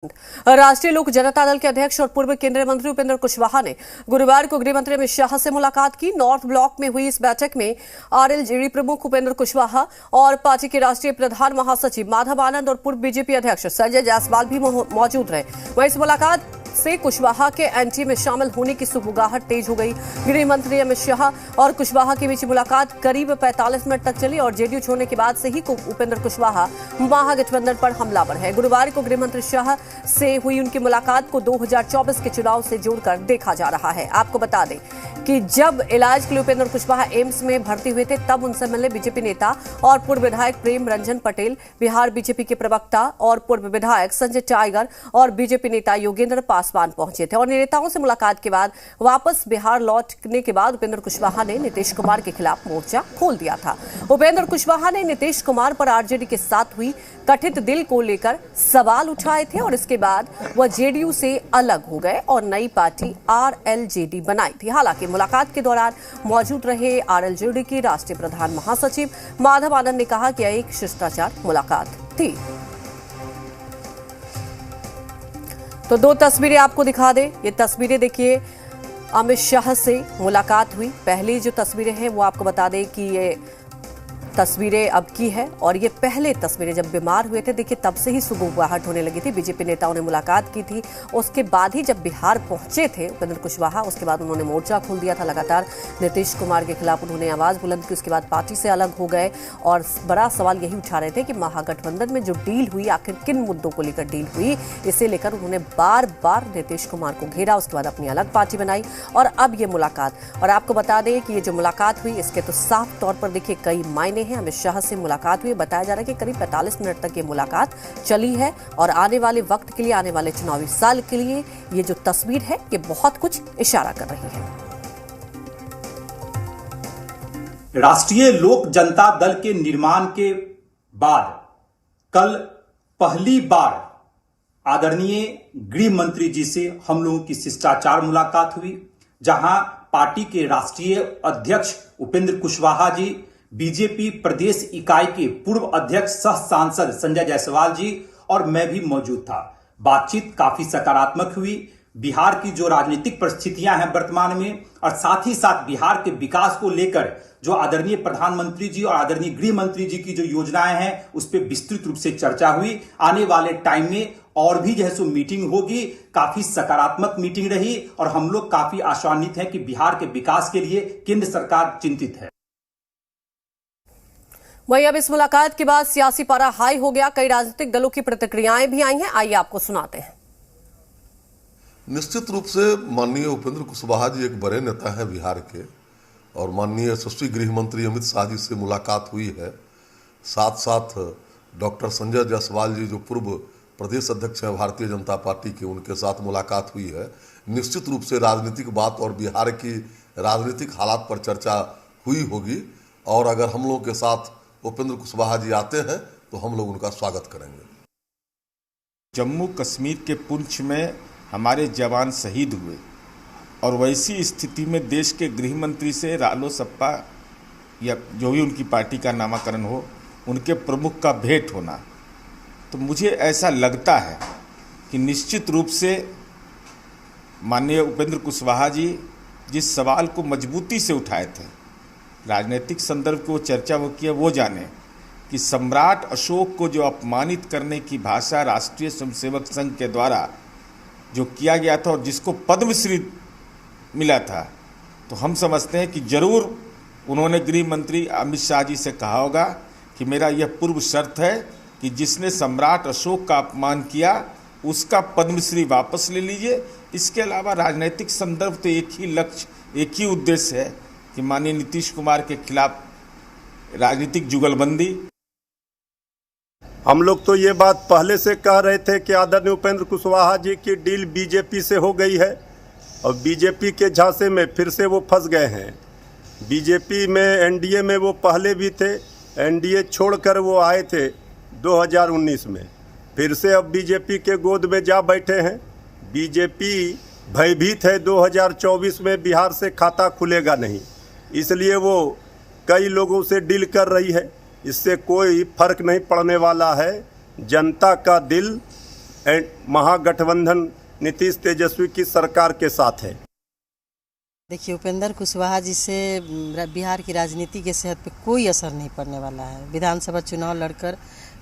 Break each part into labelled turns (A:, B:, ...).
A: राष्ट्रीय लोक जनता दल के अध्यक्ष और पूर्व केंद्रीय मंत्री उपेंद्र कुशवाहा ने गुरुवार को गृह मंत्री अमित शाह से मुलाकात की। नॉर्थ ब्लॉक में हुई इस बैठक में आरएलजेडी प्रमुख उपेंद्र कुशवाहा और पार्टी के राष्ट्रीय प्रधान महासचिव माधव आनंद और पूर्व बीजेपी अध्यक्ष संजय जायसवाल भी मौजूद रहे। वहीं इस मुलाकात से कुशवाहा के एनडीए में शामिल होने की सुगबुगाहट तेज हो गई। गृह मंत्री अमित शाह और कुशवाहा के बीच मुलाकात करीब 45 मिनट तक चली और जेडीयू छोड़ने के बाद से ही उपेंद्र कुशवाहा महागठबंधन पर हमलावर है। गुरुवार को गृह मंत्री शाह से हुई उनकी मुलाकात को 2024 के चुनाव से जोड़कर देखा जा रहा है। आपको बता दें कि जब इलाज के लिए उपेंद्र कुशवाहा एम्स में भर्ती हुए थे तब उनसे मिलने बीजेपी नेता और पूर्व विधायक प्रेम रंजन पटेल, बिहार बीजेपी के प्रवक्ता और पूर्व विधायक संजय टाइगर और बीजेपी नेता योगेंद्र पासवान पहुंचे थे। और नेताओं से मुलाकात के बाद वापस बिहार लौटने के बाद उपेंद्र कुशवाहा ने नीतीश कुमार के खिलाफ मोर्चा खोल दिया था। उपेंद्र कुशवाहा ने नीतीश कुमार पर आरजेडी के साथ हुई कथित डील को लेकर सवाल उठाए थे और इसके बाद वह जेडीयू से अलग हो गए और नई पार्टी आरएलजेडी बनाई थी। हालांकि मुलाकात के दौरान मौजूद रहे आरएलजेडी के राष्ट्रीय प्रधान महासचिव माधव आनंद ने कहा कि यह एक शिष्टाचार मुलाकात थी। तो दो तस्वीरें आपको दिखा दें। ये तस्वीरें देखिए, अमित शाह से मुलाकात हुई। पहली जो तस्वीरें हैं वो आपको बता दें कि ये तस्वीरें अब की है और ये पहले तस्वीरें जब बीमार हुए थे, देखिए तब से ही सुगबुगाहट होने लगी थी। बीजेपी नेताओं ने मुलाकात की थी, उसके बाद ही जब बिहार पहुंचे थे उपेंद्र कुशवाहा, उसके बाद उन्होंने मोर्चा खोल दिया था। लगातार नीतीश कुमार के खिलाफ उन्होंने आवाज बुलंद की। उसके बाद पार्टी से अलग हो गए और बड़ा सवाल यही उठा रहे थे कि महागठबंधन में जो डील हुई आखिर किन मुद्दों को लेकर डील हुई। इसे लेकर उन्होंने बार बार नीतीश कुमार को घेरा। उसके बाद अपनी अलग पार्टी बनाई और अब ये मुलाकात। और आपको बता दें कि ये जो मुलाकात हुई इसके तो साफ तौर पर देखिए कई मायने हैं। अमित शाह से मुलाकात हुई, बताया जा रहा है कि करीब 45 मिनट तक ये मुलाकात चली है और आने वाले वक्त के लिए, आने वाले चुनावी साल के लिए ये जो तस्वीर है ये बहुत कुछ इशारा कर रही है।
B: राष्ट्रीय लोक जनता दल के निर्माण के बाद कल पहली बार आदरणीय गृह मंत्री जी से हम लोगों की शिष्टाचार मुलाकात हुई, जहां पार्टी के राष्ट्रीय अध्यक्ष उपेंद्र कुशवाहा जी, बीजेपी प्रदेश इकाई के पूर्व अध्यक्ष सह सांसद संजय जायसवाल जी और मैं भी मौजूद था। बातचीत काफी सकारात्मक हुई। बिहार की जो राजनीतिक परिस्थितियां हैं वर्तमान में और साथ ही साथ बिहार के विकास को लेकर जो आदरणीय प्रधानमंत्री जी और आदरणीय गृह मंत्री जी की जो योजनाएं हैं उस पर विस्तृत रूप से चर्चा हुई। आने वाले टाइम में और भी जो है सो मीटिंग होगी। काफी सकारात्मक मीटिंग रही और हम लोग काफी आशान्वित हैं कि बिहार के विकास के लिए केंद्र सरकार चिंतित है।
A: वहीं अब इस मुलाकात के बाद सियासी पारा हाई हो गया। कई राजनीतिक दलों की प्रतिक्रियाएं भी आई हैं, आइए आपको सुनाते हैं।
C: निश्चित रूप से माननीय उपेंद्र कुशवाहा जी एक बड़े नेता हैं बिहार के और माननीय यशस्वी गृह मंत्री अमित शाह जी से मुलाकात हुई है। साथ साथ डॉक्टर संजय जायसवाल जी जो पूर्व प्रदेश अध्यक्ष हैं भारतीय जनता पार्टी के, उनके साथ मुलाकात हुई है। निश्चित रूप से राजनीतिक बात और बिहार की राजनीतिक हालात पर चर्चा हुई होगी और अगर हम लोगों के साथ उपेंद्र कुशवाहा जी आते हैं तो हम लोग उनका स्वागत करेंगे।
D: जम्मू कश्मीर के पुंछ में हमारे जवान शहीद हुए और वैसी स्थिति में देश के गृह मंत्री से रालोसपा या जो भी उनकी पार्टी का नामकरण हो, उनके प्रमुख का भेंट होना, तो मुझे ऐसा लगता है कि निश्चित रूप से माननीय उपेंद्र कुशवाहा जी जिस सवाल को मजबूती से उठाए थे, राजनीतिक संदर्भ को चर्चा वो किया, वो जाने कि सम्राट अशोक को जो अपमानित करने की भाषा राष्ट्रीय स्वयंसेवक संघ के द्वारा जो किया गया था और जिसको पद्मश्री मिला था, तो हम समझते हैं कि जरूर उन्होंने गृह मंत्री अमित शाह जी से कहा होगा कि मेरा यह पूर्व शर्त है कि जिसने सम्राट अशोक का अपमान किया उसका पद्मश्री वापस ले लीजिए। इसके अलावा राजनीतिक संदर्भ तो एक ही लक्ष्य, एक ही उद्देश्य है कि माननीय नीतीश कुमार के खिलाफ राजनीतिक जुगलबंदी।
E: हम लोग तो ये बात पहले से कह रहे थे कि आदरणीय उपेंद्र कुशवाहा जी की डील बीजेपी से हो गई है और बीजेपी के झांसे में फिर से वो फंस गए हैं। बीजेपी में एनडीए में वो पहले भी थे, एनडीए छोड़कर वो आए थे 2019 में, फिर से अब बीजेपी के गोद में जा बैठे हैं। बीजेपी भयभीत है 2024 में बिहार से खाता खुलेगा नहीं, इसलिए वो कई लोगों से डील कर रही है। इससे कोई फर्क नहीं पड़ने वाला है। जनता का दिल महागठबंधन नीतीश तेजस्वी की सरकार के साथ है।
F: देखिए, उपेंद्र कुशवाहा जी से बिहार की राजनीति के सेहत पे कोई असर नहीं पड़ने वाला है। विधानसभा चुनाव लड़कर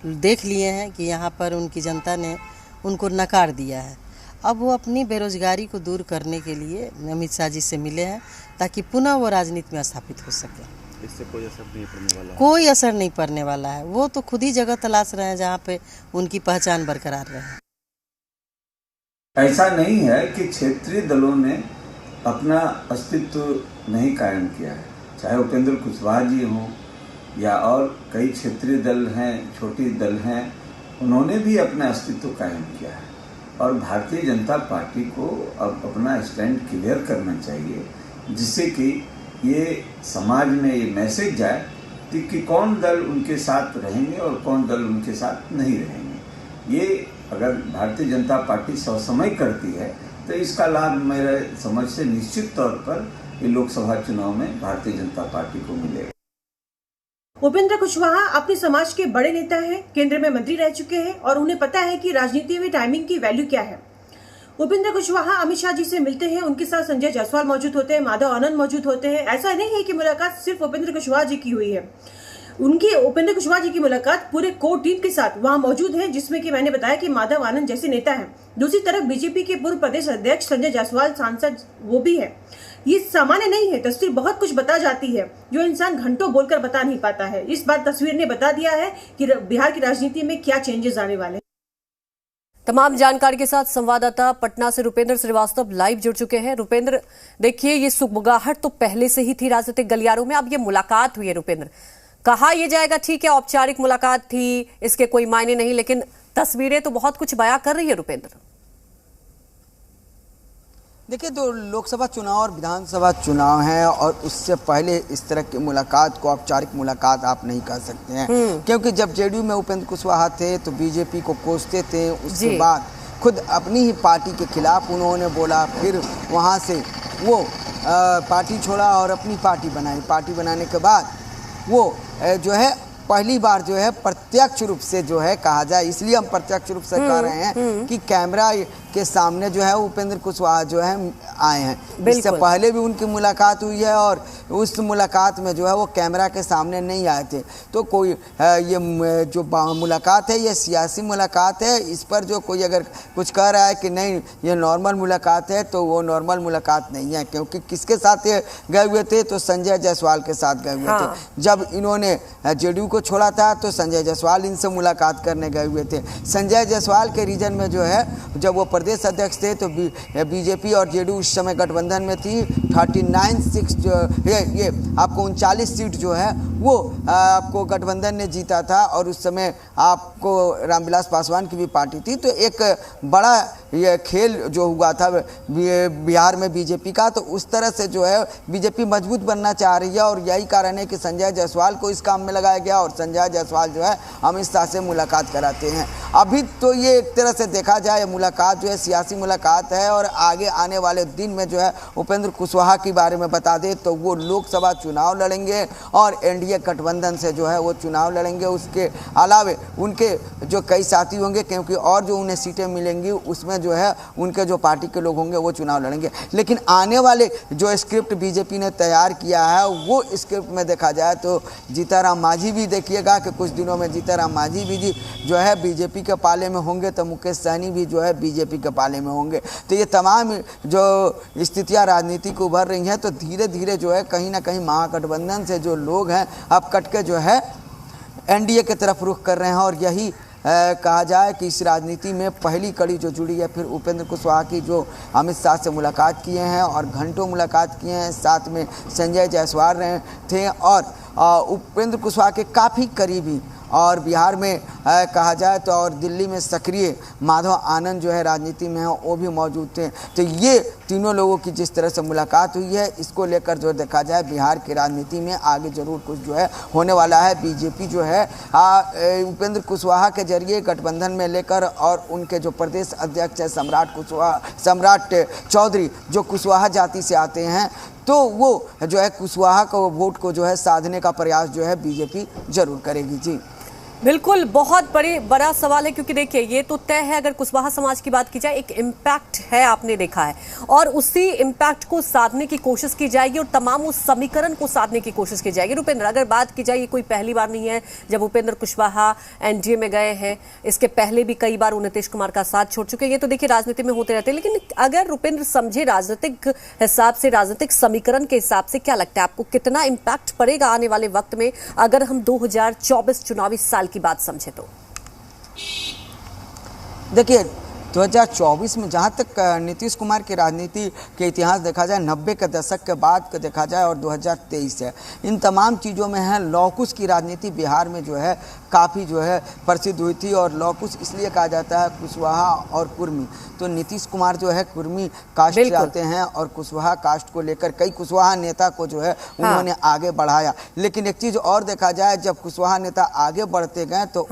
F: देख लिए हैं कि यहाँ पर उनकी जनता ने उनको नकार दिया है। अब वो अपनी बेरोजगारी को दूर करने के लिए अमित शाह जी से मिले हैं ताकि पुनः वो राजनीति में स्थापित हो सके।
G: इससे कोई असर नहीं पड़ने वाला है?
F: कोई असर नहीं पड़ने वाला है। वो तो खुद ही जगह तलाश रहे हैं जहाँ पे उनकी पहचान बरकरार रहे।
H: ऐसा नहीं है कि क्षेत्रीय दलों ने अपना अस्तित्व नहीं कायम किया है, चाहे उपेंद्र कुशवाहा जी हों या और कई क्षेत्रीय दल हैं, छोटे दल हैं, उन्होंने भी अपना अस्तित्व कायम किया है। और भारतीय जनता पार्टी को अब अपना स्टैंड क्लियर करना चाहिए, जिससे कि ये समाज में ये मैसेज जाए कि कौन दल उनके साथ रहेंगे और कौन दल उनके साथ नहीं रहेंगे। ये अगर भारतीय जनता पार्टी ससमय करती है तो इसका लाभ मेरे समझ से निश्चित तौर पर ये लोकसभा चुनाव में भारतीय जनता पार्टी को मिलेगा।
I: उपेंद्र कुशवाहा अपने समाज के बड़े नेता हैं, केंद्र में मंत्री रह चुके हैं और उन्हें पता है कि राजनीति में टाइमिंग की वैल्यू क्या है। उपेंद्र कुशवाहा अमित शाह जी से मिलते हैं, उनके साथ संजय जायसवाल मौजूद होते हैं, माधव आनंद मौजूद होते हैं। ऐसा नहीं है कि मुलाकात सिर्फ उपेंद्र कुशवाहा जी की हुई है। उनकी उपेंद्र कुशवाहा जी की मुलाकात पूरे कोर टीम के साथ वहां मौजूद है, जिसमें कि मैंने बताया कि माधव आनंद जैसे नेता हैं। दूसरी तरफ बीजेपी के पूर्व प्रदेश अध्यक्ष संजय जायसवाल सांसद वो भी है। ये सामान्य नहीं है, तस्वीर बहुत कुछ बता जाती है जो इंसान घंटों बोलकर बता नहीं पाता है। इस बार तस्वीर ने बता दिया है कि बिहार की राजनीति में क्या चेंजेस आने वाले हैं।
A: तमाम जानकारी के साथ संवाददाता पटना से रुपेंद्र श्रीवास्तव लाइव जुड़ चुके हैं। रुपेंद्र, देखिए ये सुगबुगाहट तो पहले से ही थी राजनीतिक गलियारों में, अब ये मुलाकात हुई है। रुपेंद्र, कहा यह जाएगा ठीक है औपचारिक मुलाकात थी, इसके कोई मायने नहीं, लेकिन तस्वीरें तो बहुत कुछ बयां कर रही है। रुपेंद्र,
J: देखिए, तो लोकसभा चुनाव और विधानसभा चुनाव है और उससे पहले इस तरह की मुलाकात को औपचारिक मुलाकात आप नहीं कह सकते हैं, क्योंकि जब जेडीयू में उपेंद्र कुशवाहा थे तो बीजेपी को कोसते थे। उसके बाद खुद अपनी ही पार्टी के खिलाफ उन्होंने बोला, फिर वहाँ से वो पार्टी छोड़ा और अपनी पार्टी बनाई। पार्टी बनाने के बाद वो जो है पहली बार जो है प्रत्यक्ष रूप से जो है कहा जाए, इसलिए हम प्रत्यक्ष रूप से कह रहे हैं कि कैमरा के सामने जो है उपेंद्र कुशवाहा जो है आए हैं। इससे पहले भी उनकी मुलाकात हुई है और उस मुलाकात में जो है वो कैमरा के सामने नहीं आए थे। तो कोई ये जो मुलाकात है ये सियासी मुलाकात है। इस पर जो कोई अगर कुछ कह रहा है कि नहीं ये नॉर्मल मुलाकात है, तो वो नॉर्मल मुलाकात नहीं है, क्योंकि किसके साथ ये गए हुए थे? तो संजय जायसवाल के साथ गए हुए थे। जब इन्होंने जेडीयू को छोड़ा था तो संजय जायसवाल इनसे मुलाकात करने गए हुए थे। संजय जायसवाल के रीजन में जो है जब वो प्रदेश अध्यक्ष थे तो बीजेपी और जेडीयू उस समय गठबंधन में थी। 39 सीट जो ये आपको 39 सीट जो है वो आपको गठबंधन ने जीता था और उस समय आपको रामविलास पासवान की भी पार्टी थी। तो एक बड़ा ये खेल जो हुआ था बिहार में बीजेपी का, तो उस तरह से जो है बीजेपी मजबूत बनना चाह रही है और यही कारण है कि संजय जायसवाल को इस काम में लगाया गया और संजय जायसवाल जो है अमित शाह से मुलाकात कराते हैं। अभी तो ये एक तरह से देखा जाए मुलाकात जो है सियासी मुलाकात है और आगे आने वाले दिन में जो है उपेंद्र कुशवाहा के बारे में बता दे तो वो लोकसभा चुनाव लड़ेंगे और एनडीए गठबंधन से जो है वो चुनाव लड़ेंगे। उसके अलावे उनके जो कई साथी होंगे, क्योंकि और जो उन्हें सीटें मिलेंगी उसमें जो है उनके जो पार्टी के लोग होंगे वो चुनाव लड़ेंगे। लेकिन आने वाले जो स्क्रिप्ट बीजेपी ने तैयार किया है वो स्क्रिप्ट में देखा जाए तो जीताराम मांझी भी देखिएगा कि कुछ दिनों में जीताराम मांझी भी जो है बीजेपी के पाले में होंगे, तो मुकेश सहनी भी जो है बीजेपी के पाले में होंगे। तो ये तमाम जो स्थितियां राजनीति को उभर रही हैं, तो धीरे धीरे जो है कहीं ना कहीं महागठबंधन से जो लोग हैं अब कट के जो है एनडीए की तरफ रुख कर रहे हैं। और यही कहा जाए कि इस राजनीति में पहली कड़ी जो जुड़ी है फिर उपेंद्र कुशवाहा की जो अमित शाह से मुलाकात किए हैं और घंटों मुलाकात किए हैं, साथ में संजय जायसवाल रहे थे और उपेंद्र कुशवाहा के काफ़ी करीबी और बिहार में कहा जाए तो और दिल्ली में सक्रिय माधव आनंद जो है राजनीति में है वो भी मौजूद थे। तो ये तीनों लोगों की जिस तरह से मुलाकात हुई है इसको लेकर जो देखा जाए बिहार की राजनीति में आगे जरूर कुछ जो है होने वाला है। बीजेपी जो है उपेंद्र कुशवाहा के जरिए गठबंधन में लेकर और उनके जो प्रदेश अध्यक्ष है सम्राट चौधरी जो कुशवाहा जाति से आते हैं, तो वो जो है कुशवाहा को वोट को जो है साधने का प्रयास जो है बीजेपी जरूर करेगी। जी
A: बिल्कुल, बहुत बड़ा सवाल है, क्योंकि देखिए ये तो तय है, अगर कुशवाहा समाज की बात की जाए एक इम्पैक्ट है, आपने देखा है, और उसी इम्पैक्ट को साधने की कोशिश की जाएगी और तमाम उस समीकरण को साधने की कोशिश की जाएगी। रुपेंद्र, अगर बात की जाए, ये कोई पहली बार नहीं है जब उपेंद्र कुशवाहा एनडीए में गए हैं, इसके पहले भी कई बार वो नीतीश कुमार का साथ छोड़ चुके हैं। ये तो देखिए राजनीति में होते रहते हैं, लेकिन अगर रुपेंद्र समझे राजनीतिक हिसाब से, राजनीतिक समीकरण के हिसाब से, क्या लगता है आपको कितना इम्पैक्ट पड़ेगा आने वाले वक्त में अगर हम 2024 चुनावी साल की बात समझे तो?
J: देखिए 2024 में जहाँ तक नीतीश कुमार की राजनीति के इतिहास देखा जाए, 90 के दशक के बाद का देखा जाए और 2023 है, इन तमाम चीज़ों में है लौकुश की राजनीति बिहार में जो है काफ़ी जो है प्रसिद्ध हुई थी। और लौकुश इसलिए कहा जाता है कुशवाहा और कुर्मी, तो नीतीश कुमार जो है कुर्मी कास्ट से आते हैं और कुशवाहा कास्ट को लेकर कई कुशवाहा नेता को जो है उन्होंने आगे बढ़ाया। लेकिन एक चीज़ और देखा जाए, जब कुशवाहा नेता आगे बढ़ते गए तो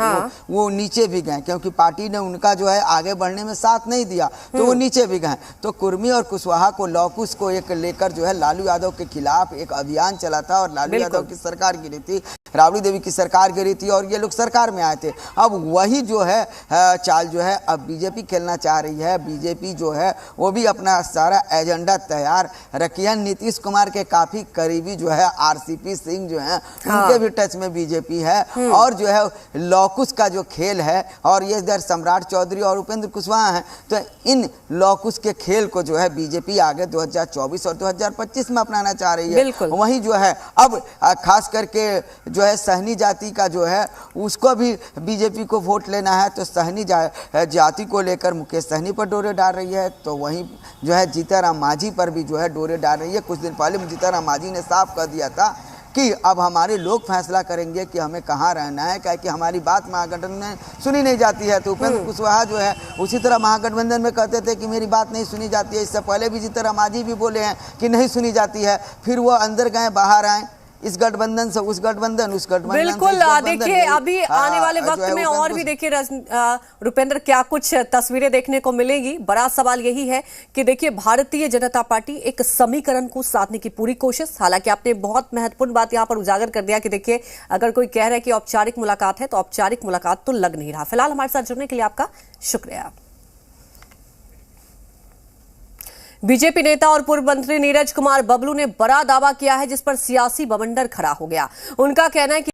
J: वो नीचे भी गए, क्योंकि पार्टी ने उनका जो है आगे बढ़ने में साथ नहीं दिया, तो वो नीचे भी गए। तो कुर्मी और कुशवाहा को, लौकुश को एक लेकर जो है लालू यादव के खिलाफ एक अभियान चला था और लालू यादव की सरकार गिरी थी, राबड़ी देवी की सरकार गिरी थी और ये लोग सरकार में आए थे। अब वही जो है चाल जो है अब बीजेपी खेलना चाह रही है। बीजेपी जो है वो भी अपना सारा एजेंडा तैयार रखी है। नीतीश कुमार के काफ़ी करीबी जो है आरसीपी सिंह जो है उनके भी टच में बीजेपी है। और जो है लौकुश का जो खेल है, और ये इधर सम्राट चौधरी और उपेंद्र कुशवाहा हैं, तो इन लौकुश के खेल को जो है बीजेपी आगे 2024 और 2025 में अपनाना चाह रही है। वहीं जो है अब खास करके जो है सहनी जाति का जो है उसको भी बीजेपी को वोट लेना है, तो सहनी जाति को लेकर मुकेश सहनी पर डोरे डाल रही है। तो वहीं जो है जीतनराम मांझी पर भी जो है डोरे डाल रही है। कुछ दिन पहले जीतनराम मांझी ने साफ कर दिया था कि अब हमारे लोग फैसला करेंगे कि हमें कहाँ रहना है, क्या कि हमारी बात महागठबंधन में सुनी नहीं जाती है। तो उपेंद्र कुशवाहा जो है उसी तरह महागठबंधन में कहते थे कि मेरी बात नहीं सुनी जाती है। इससे पहले भी जीतनराम मांझी भी बोले हैं कि नहीं सुनी जाती है, फिर वो अंदर गए बाहर आए, इस गठबंधन से उस गठबंधन, उस गठबंधन।
A: बिल्कुल, देखिए अभी आने वाले वक्त में और भी देखिए रुपेंद्र क्या कुछ तस्वीरें देखने को मिलेगी। बड़ा सवाल यही है कि देखिए भारतीय जनता पार्टी एक समीकरण को साधने की पूरी कोशिश, हालांकि आपने बहुत महत्वपूर्ण बात यहां पर उजागर कर दिया कि देखिए अगर कोई कह रहा है कि औपचारिक मुलाकात है तो औपचारिक मुलाकात तो लग नहीं रहा। फिलहाल हमारे साथ जुड़ने के लिए आपका शुक्रिया। बीजेपी नेता और पूर्व मंत्री नीरज कुमार बबलू ने बड़ा दावा किया है जिस पर सियासी बवंडर खड़ा हो गया। उनका कहना है कि